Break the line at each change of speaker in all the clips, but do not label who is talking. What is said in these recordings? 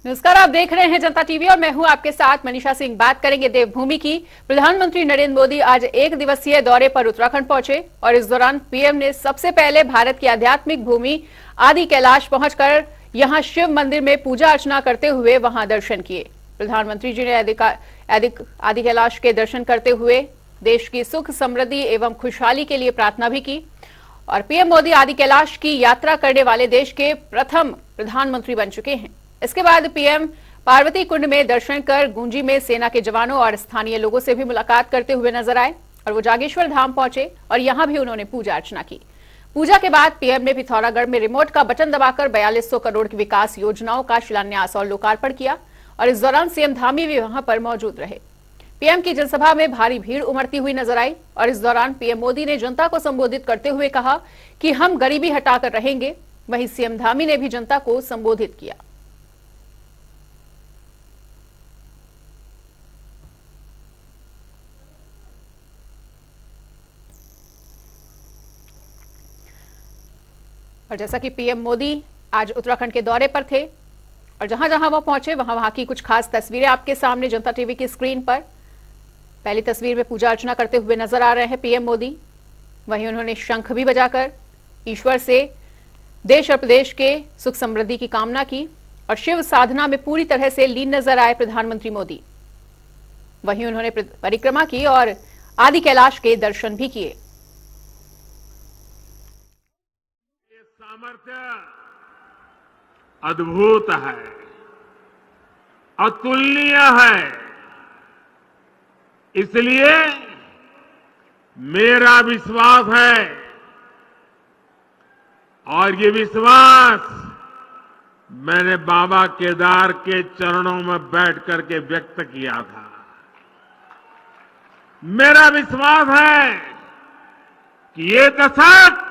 नमस्कार, आप देख रहे हैं जनता टीवी और मैं हूं आपके साथ मनीषा सिंह। बात करेंगे देवभूमि की। प्रधानमंत्री नरेंद्र मोदी आज एक दिवसीय दौरे पर उत्तराखंड पहुंचे और इस दौरान पीएम ने सबसे पहले भारत की आध्यात्मिक भूमि आदि कैलाश पहुंचकर यहां शिव मंदिर में पूजा अर्चना करते हुए वहां दर्शन किए। प्रधानमंत्री जी ने आदि कैलाश के दर्शन करते हुए देश की सुख समृद्धि एवं खुशहाली के लिए प्रार्थना भी की और पीएम मोदी आदि कैलाश की यात्रा करने वाले देश के प्रथम प्रधानमंत्री बन चुके हैं। इसके बाद पीएम पार्वती कुंड में दर्शन कर गुंजी में सेना के जवानों और स्थानीय लोगों से भी मुलाकात करते हुए नजर आए और वो जागेश्वर धाम पहुंचे और यहां भी उन्होंने पूजा अर्चना की। पूजा के बाद पीएम ने पिथौरागढ़ में रिमोट का बटन दबाकर 4200 करोड़ की विकास योजनाओं का शिलान्यास और लोकार्पण किया और इस दौरान सीएम धामी भी वहां पर मौजूद रहे। पीएम की जनसभा में भारी भीड़ उमड़ती हुई नजर आई और इस दौरान पीएम मोदी ने जनता को संबोधित करते हुए कहा कि हम गरीबी हटाकर रहेंगे। वहीं सीएम धामी ने भी जनता को संबोधित किया। और जैसा कि पीएम मोदी आज उत्तराखंड के दौरे पर थे और जहां जहां वो पहुंचे वहां की कुछ खास तस्वीरें आपके सामने जनता टीवी की स्क्रीन पर। पहली तस्वीर में पूजा अर्चना करते हुए नजर आ रहे हैं पीएम मोदी। वहीं उन्होंने शंख भी बजाकर ईश्वर से देश और प्रदेश के सुख समृद्धि की कामना की और शिव साधना में पूरी तरह से लीन नजर आए प्रधानमंत्री मोदी। वहीं उन्होंने परिक्रमा की और आदि कैलाश के दर्शन भी किए।
सामर्थ्य अद्भुत है, अतुलनीय है। इसलिए मेरा विश्वास है और ये विश्वास मैंने बाबा केदार के चरणों में बैठ करके व्यक्त किया था। मेरा विश्वास है कि ये दशक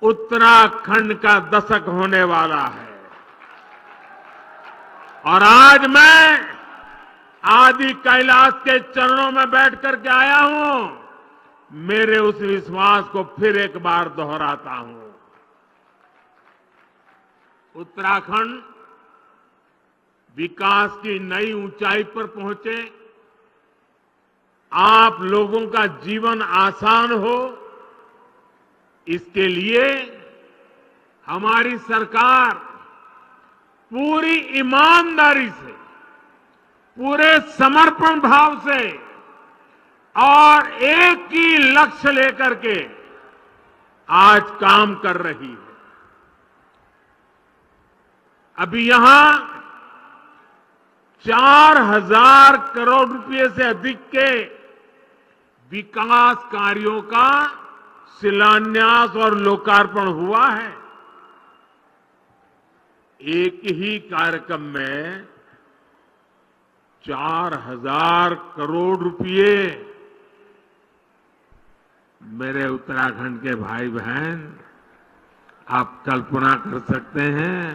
उत्तराखंड का दशक होने वाला है और आज मैं आदि कैलाश के चरणों में बैठ करके आया हूं। मेरे उस विश्वास को फिर एक बार दोहराता हूं। उत्तराखंड विकास की नई ऊंचाई पर पहुंचे, आप लोगों का जीवन आसान हो, इसके लिए हमारी सरकार पूरी ईमानदारी से, पूरे समर्पण भाव से और एक ही लक्ष्य लेकर के आज काम कर रही है। अभी यहां 4000 करोड़ रुपए से अधिक के विकास कार्यों का शिलान्यास और लोकार्पण हुआ है। एक ही कार्यक्रम में 4000 करोड़ रुपए। मेरे उत्तराखंड के भाई बहन, आप कल्पना कर सकते हैं।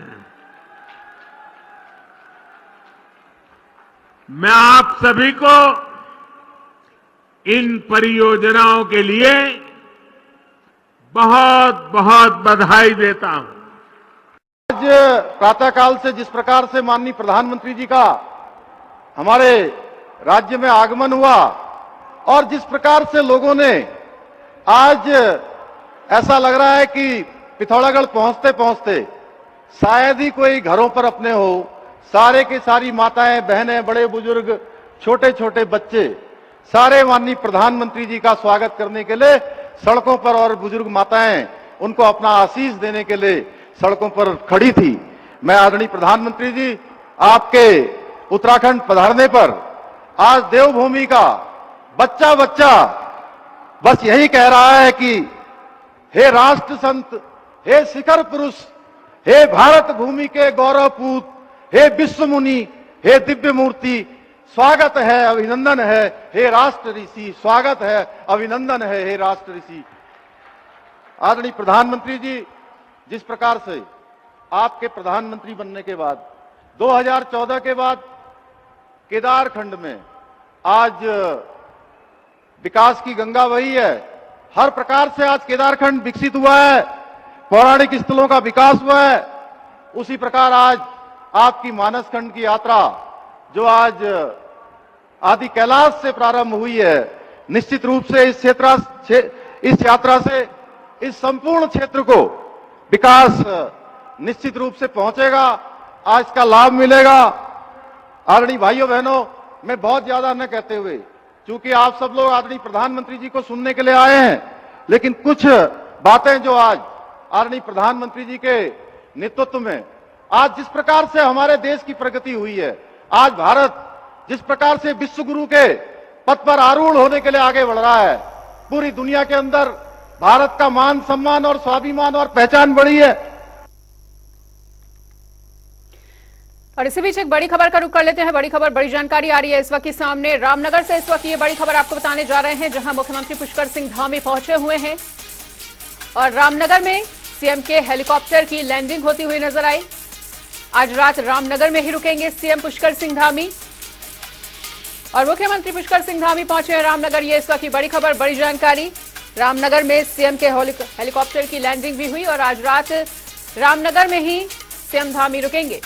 मैं आप सभी को इन परियोजनाओं के लिए बहुत बहुत बधाई देता हूं।
आज प्रातःकाल से जिस प्रकार से माननीय प्रधानमंत्री जी का हमारे राज्य में आगमन हुआ और जिस प्रकार से लोगों ने आज ऐसा लग रहा है कि पिथौरागढ़ पहुंचते पहुंचते शायद ही कोई घरों पर अपने हो, सारे के सारी माताएं बहनें बड़े बुजुर्ग छोटे छोटे बच्चे सारे माननीय प्रधानमंत्री जी का स्वागत करने के लिए सड़कों पर और बुजुर्ग माताएं उनको अपना आशीष देने के लिए सड़कों पर खड़ी थी। मैं आदरणीय प्रधानमंत्री जी आपके उत्तराखंड पधारने पर आज देवभूमि का बच्चा बच्चा बस यही कह रहा है कि हे राष्ट्र संत, हे शिखर पुरुष, हे भारत भूमि के गौरवपूत, हे विश्व मुनि, हे दिव्य मूर्ति, स्वागत है, अभिनंदन है हे राष्ट्र ऋषि, स्वागत है, अभिनंदन है हे राष्ट्र ऋषि। आदरणीय प्रधानमंत्री जी, जिस प्रकार से आपके प्रधानमंत्री बनने के बाद 2014 के बाद केदारखंड में आज विकास की गंगा बही है, हर प्रकार से आज केदारखंड विकसित हुआ है, पौराणिक स्थलों का विकास हुआ है। उसी प्रकार आज आपकी मानस खंड की यात्रा जो आज आदि कैलाश से प्रारंभ हुई है, निश्चित रूप से इस यात्रा से इस संपूर्ण क्षेत्र को विकास निश्चित रूप से पहुंचेगा, आज का लाभ मिलेगा। आदरणीय भाइयों बहनों, मैं बहुत ज्यादा न कहते हुए, चूंकि आप सब लोग आदरणीय प्रधानमंत्री जी को सुनने के लिए आए हैं, लेकिन कुछ बातें जो आज आदरणीय प्रधानमंत्री जी के नेतृत्व में आज जिस प्रकार से हमारे देश की प्रगति हुई है, आज भारत जिस प्रकार से विश्व गुरु के पद पर आरूढ़ होने के लिए आगे बढ़ रहा है, पूरी दुनिया के अंदर भारत का मान सम्मान और स्वाभिमान और पहचान बढ़ी है।
और इसी बीच एक बड़ी खबर का रुख कर लेते हैं। बड़ी खबर, बड़ी जानकारी आ रही है इस वक्त की सामने रामनगर से। इस वक्त ये बड़ी खबर आपको बताने जा रहे हैं, जहां मुख्यमंत्री पुष्कर सिंह धामी पहुंचे हुए हैं और रामनगर में सीएम के हेलीकॉप्टर की लैंडिंग होती हुई नजर आई। आज रात रामनगर में ही रुकेंगे सीएम पुष्कर सिंह धामी और मुख्यमंत्री पुष्कर सिंह धामी पहुंचे हैं रामनगर। ये इस वक्त की बड़ी खबर, बड़ी जानकारी। रामनगर में सीएम के हेलीकॉप्टर की लैंडिंग भी हुई और आज रात रामनगर में ही सीएम धामी रुकेंगे।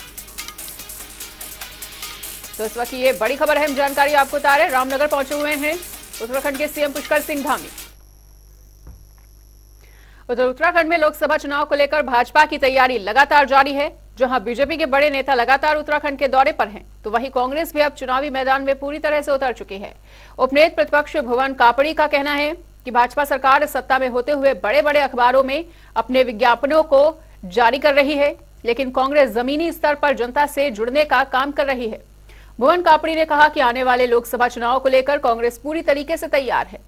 तो इस वक्त ये बड़ी खबर है, हम जानकारी आपको बता रहे हैं। रामनगर पहुंचे हुए हैं उत्तराखंड के सीएम पुष्कर सिंह धामी। उधर उत्तराखंड में लोकसभा चुनाव को लेकर भाजपा की तैयारी लगातार जारी है। जहां बीजेपी के बड़े नेता लगातार उत्तराखंड के दौरे पर हैं, तो वहीं कांग्रेस भी अब चुनावी मैदान में पूरी तरह से उतर चुकी है। उपनेता प्रतिपक्ष भुवन कापड़ी का कहना है कि भाजपा सरकार सत्ता में होते हुए बड़े बड़े अखबारों में अपने विज्ञापनों को जारी कर रही है, लेकिन कांग्रेस जमीनी स्तर पर जनता से जुड़ने का काम कर रही है। भुवन कापड़ी ने कहा कि आने वाले लोकसभा चुनाव को लेकर कांग्रेस पूरी तरीके से तैयार है।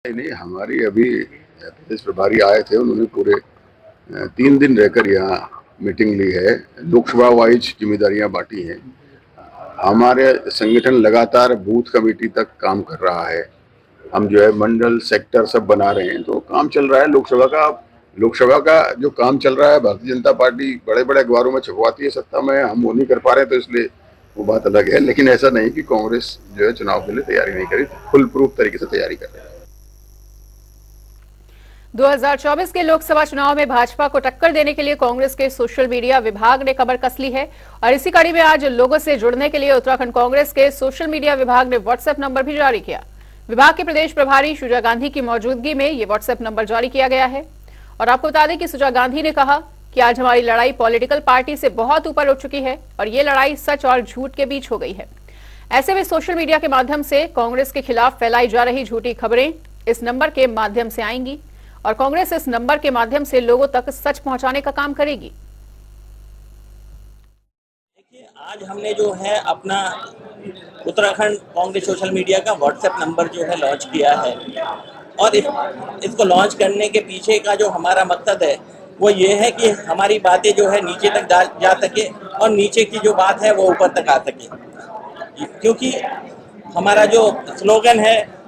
नहीं, हमारी अभी प्रदेश प्रभारी आए थे, उन्होंने पूरे 3 दिन रहकर यहाँ मीटिंग ली है, लोकसभा वाइज जिम्मेदारियां बांटी हैं। हमारे संगठन लगातार बूथ कमेटी तक काम कर रहा है। हम जो है मंडल सेक्टर सब बना रहे हैं, तो काम चल रहा है। लोकसभा का जो काम चल रहा है, भारतीय जनता पार्टी बड़े बड़े अखबारों में छपवाती है, सत्ता में हम वो नहीं कर पा रहे, तो इसलिए वो बात अलग है। लेकिन ऐसा नहीं कि कांग्रेस जो है चुनाव के लिए तैयारी नहीं करी, फुल प्रूफ तरीके से तैयारी कर रही है।
2024 के लोकसभा चुनाव में भाजपा को टक्कर देने के लिए कांग्रेस के सोशल मीडिया विभाग ने कमर कस ली है और इसी कड़ी में आज लोगों से जुड़ने के लिए उत्तराखंड कांग्रेस के सोशल मीडिया विभाग ने व्हाट्सएप नंबर भी जारी किया। विभाग के प्रदेश प्रभारी सुजा गांधी की मौजूदगी में ये व्हाट्सएप नंबर जारी किया गया है और आपको बता दें कि सुजा गांधी ने कहा कि आज हमारी लड़ाई पॉलिटिकल पार्टी से बहुत ऊपर उठ चुकी है और ये लड़ाई सच और झूठ के बीच हो गई है। ऐसे में सोशल मीडिया के माध्यम से कांग्रेस के खिलाफ फैलाई जा रही झूठी खबरें इस नंबर के माध्यम से आएंगी और कांग्रेस इस नंबर के माध्यम से लोगों तक सच पहुंचाने का काम करेगी।
देखिए, आज हमने जो है अपना उत्तराखंड कांग्रेस सोशल मीडिया का व्हाट्सएप नंबर जो है लॉन्च किया है और इसको लॉन्च करने के पीछे का जो हमारा मकसद है वो ये है कि हमारी बातें जो है नीचे तक जा सके और नीचे की जो बात है वो ऊपर तक आ सके, क्योंकि हमारा जो स्लोगन है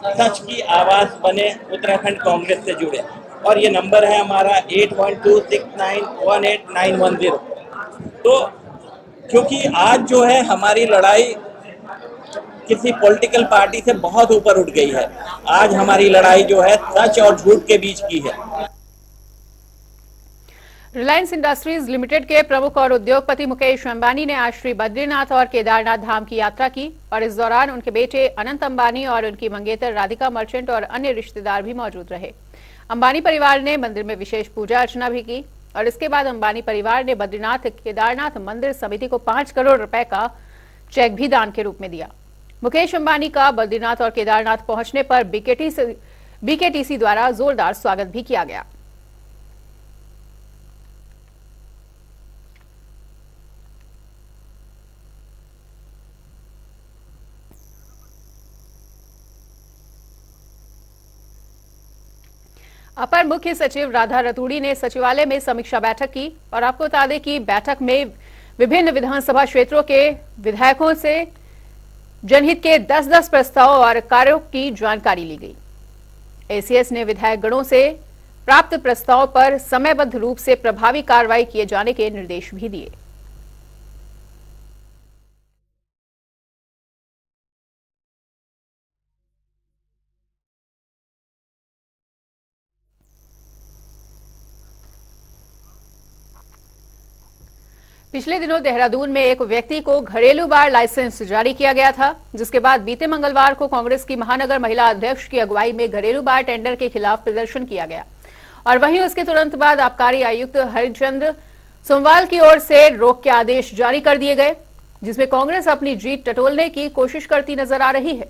सच की आवाज बने, उत्तराखंड कांग्रेस से जुड़े, और ये नंबर है हमारा 8269189110। तो क्योंकि आज जो है हमारी लड़ाई किसी पॉलिटिकल पार्टी से बहुत ऊपर उठ गई है, आज हमारी लड़ाई जो है सच और झूठ के बीच की है।
रिलायंस इंडस्ट्रीज लिमिटेड के प्रमुख और उद्योगपति मुकेश अंबानी ने आज श्री बद्रीनाथ और केदारनाथ धाम की यात्रा की और इस दौरान उनके बेटे अनंत अंबानी और उनकी मंगेतर राधिका मर्चेंट और अन्य रिश्तेदार भी मौजूद रहे। अंबानी परिवार ने मंदिर में विशेष पूजा अर्चना भी की और इसके बाद अंबानी परिवार ने बद्रीनाथ केदारनाथ मंदिर समिति को 5 करोड़ रुपए का चेक भी दान के रूप में दिया। मुकेश अंबानी का बद्रीनाथ और केदारनाथ पहुंचने पर बीकेटीसी द्वारा जोरदार स्वागत भी किया गया। अपर मुख्य सचिव राधा रतूड़ी ने सचिवालय में समीक्षा बैठक की और आपको बता दें कि बैठक में विभिन्न विधानसभा क्षेत्रों के विधायकों से जनहित के 10-10 प्रस्ताव और कार्यों की जानकारी ली गई। एसीएस ने विधायक गणों से प्राप्त प्रस्ताव पर समयबद्ध रूप से प्रभावी कार्रवाई किए जाने के निर्देश भी दिए। पिछले दिनों देहरादून में एक व्यक्ति को घरेलू बार लाइसेंस जारी किया गया था, जिसके बाद बीते मंगलवार को कांग्रेस की महानगर महिला अध्यक्ष की अगुवाई में घरेलू बार टेंडर के खिलाफ प्रदर्शन किया गया। और वहीं उसके तुरंत बाद आबकारी आयुक्त हरिचंद्र सोमवाल की ओर से रोक के आदेश जारी कर दिए गए, जिसमें कांग्रेस अपनी जीत टटोलने की कोशिश करती नजर आ रही है।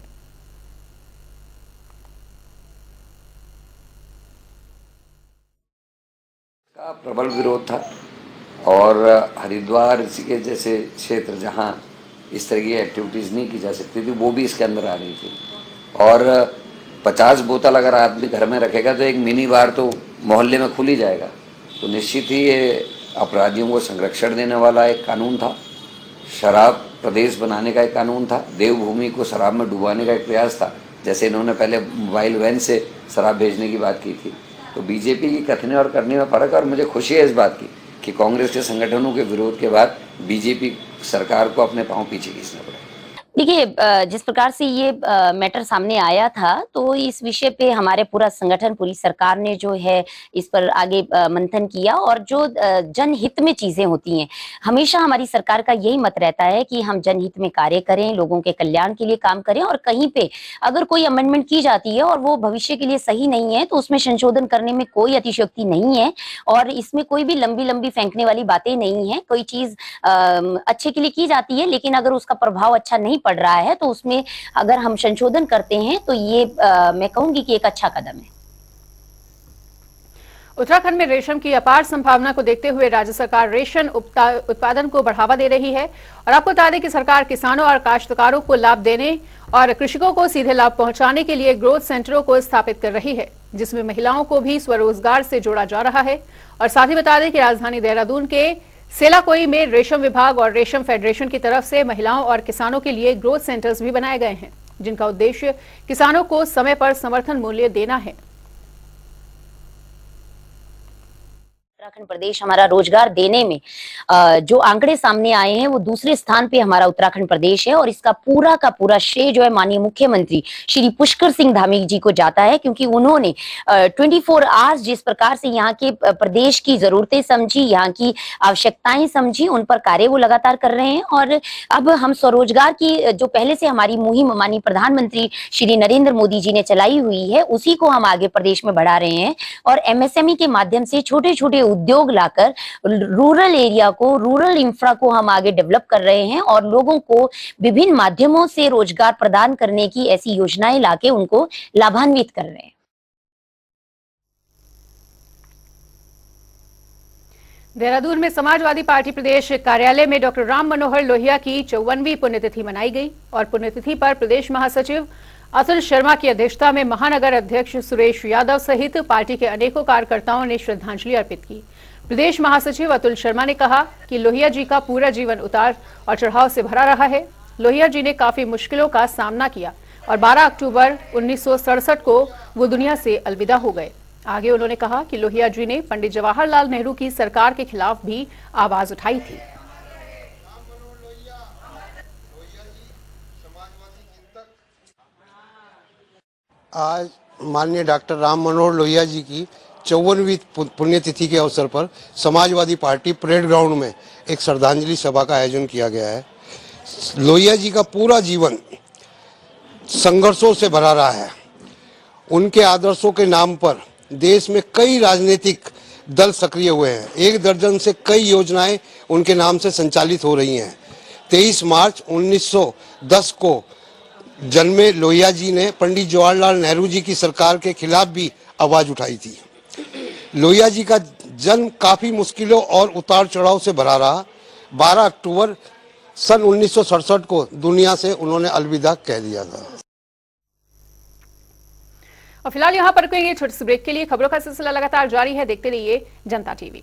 का प्रबल विरोध था और हरिद्वार ऋषिकेश जैसे क्षेत्र जहां इस तरह की एक्टिविटीज़ नहीं की जा सकती थी, वो भी इसके अंदर आ रही थी। और 50 बोतल अगर आदमी घर में रखेगा तो एक मिनी बार तो मोहल्ले में खुल ही जाएगा। तो निश्चित ही ये अपराधियों को संरक्षण देने वाला एक कानून था, शराब प्रदेश बनाने का एक कानून था, देवभूमि को शराब में डुबाने का एक प्रयास था, जैसे इन्होंने पहले मोबाइल वैन से शराब भेजने की बात की थी। तो बीजेपी की कथने और करने में फर्क है और मुझे खुशी है इस बात की कि कांग्रेस के संगठनों के विरोध के बाद बीजेपी सरकार को अपने पांव पीछे खींचना पड़ा।
देखिए, जिस प्रकार से ये मैटर सामने आया था, तो इस विषय पे हमारे पूरा संगठन, पूरी सरकार ने जो है इस पर आगे मंथन किया। और जो जनहित में चीजें होती हैं, हमेशा हमारी सरकार का यही मत रहता है कि हम जनहित में कार्य करें, लोगों के कल्याण के लिए काम करें। और कहीं पे अगर कोई अमेंडमेंट की जाती है और वो भविष्य के लिए सही नहीं है, तो उसमें संशोधन करने में कोई अतिशयोक्ति नहीं है और इसमें कोई भी लंबी लंबी फेंकने वाली बातें नहीं है। कोई चीज अच्छे के लिए की जाती है, लेकिन अगर उसका प्रभाव अच्छा नहीं पड़ रहा है तो उसमें अगर हम संशोधन करते हैं तो ये मैं कहूंगी कि एक अच्छा कदम है।
उत्तराखंड में रेशम की अपार संभावना को देखते हुए राज्य सरकार रेशम उत्पादन को बढ़ावा दे रही है। और आपको बता दें कि सरकार किसानों और काश्तकारों को लाभ देने और कृषकों को सीधे लाभ पहुंचाने के लिए ग्रोथ सेंटरों को स्थापित कर रही है, जिसमें महिलाओं को भी स्वरोजगार से जोड़ा जा रहा है। और साथ ही बता दें कि राजधानी देहरादून के सेलाकोई में रेशम विभाग और रेशम फेडरेशन की तरफ से महिलाओं और किसानों के लिए ग्रोथ सेंटर्स भी बनाए गए हैं, जिनका उद्देश्य किसानों को समय पर समर्थन मूल्य देना है।
उत्तराखंड प्रदेश हमारा रोजगार देने में जो आंकड़े सामने आए हैं, वो दूसरे स्थान पे हमारा उत्तराखंड प्रदेश है। और इसका पूरा का पूरा श्रेय जो है माननीय मुख्यमंत्री श्री पुष्कर सिंह धामी जी को जाता है, क्योंकि उन्होंने 24 आवर्स जिस प्रकार से यहाँ के प्रदेश की जरूरतें समझी, यहाँ की आवश्यकताएं समझी, उन पर कार्य वो लगातार कर रहे हैं। और अब हम स्वरोजगार की जो पहले से हमारी मुहिम माननीय प्रधानमंत्री श्री नरेंद्र मोदी जी ने चलाई हुई है, उसी को हम आगे प्रदेश में बढ़ा रहे हैं। और MSME के माध्यम से छोटे छोटे उद्योग लाकर रूरल एरिया को, रूरल इंफ्रा को हम आगे डेवलप कर रहे हैं और लोगों को विभिन्न माध्यमों से रोजगार प्रदान करने की ऐसी योजनाएं लाके उनको लाभान्वित कर रहे हैं।
देहरादून में समाजवादी पार्टी प्रदेश कार्यालय में डॉक्टर राम मनोहर लोहिया की 54वीं पुण्यतिथि मनाई गई। और पुण्यतिथि पर प्रदेश महासचिव अतुल शर्मा की अध्यक्षता में महानगर अध्यक्ष सुरेश यादव सहित पार्टी के अनेकों कार्यकर्ताओं ने श्रद्धांजलि अर्पित की। प्रदेश महासचिव अतुल शर्मा ने कहा कि लोहिया जी का पूरा जीवन उतार और चढ़ाव से भरा रहा है। लोहिया जी ने काफी मुश्किलों का सामना किया और 12 अक्टूबर 1967 को वो दुनिया से अलविदा हो गए। आगे उन्होंने कहा कि लोहिया जी ने पंडित जवाहरलाल नेहरू की सरकार के खिलाफ भी आवाज उठाई थी।
आज माननीय डॉक्टर राम मनोहर लोहिया जी की 54वीं पुण्यतिथि के अवसर पर समाजवादी पार्टी परेड ग्राउंड में एक श्रद्धांजलि सभा का आयोजन किया गया है। लोहिया जी का पूरा जीवन संघर्षों से भरा रहा है। उनके आदर्शों के नाम पर देश में कई राजनीतिक दल सक्रिय हुए हैं। 1 दर्जन से कई योजनाएं उनके नाम से संचालित हो रही हैं। 23 मार्च 1910 को जन्मे लोहिया जी ने पंडित जवाहरलाल नेहरू जी की सरकार के खिलाफ भी आवाज उठाई थी। लोहिया जी का जन्म काफी मुश्किलों और उतार चढ़ाव से भरा रहा। 12 अक्टूबर सन 1967 को दुनिया से उन्होंने अलविदा कह दिया था।
और फिलहाल यहाँ पर रुकेंगे छोटे से ब्रेक के लिए। खबरों का सिलसिला लगातार जारी है, देखते रहिए जनता टीवी।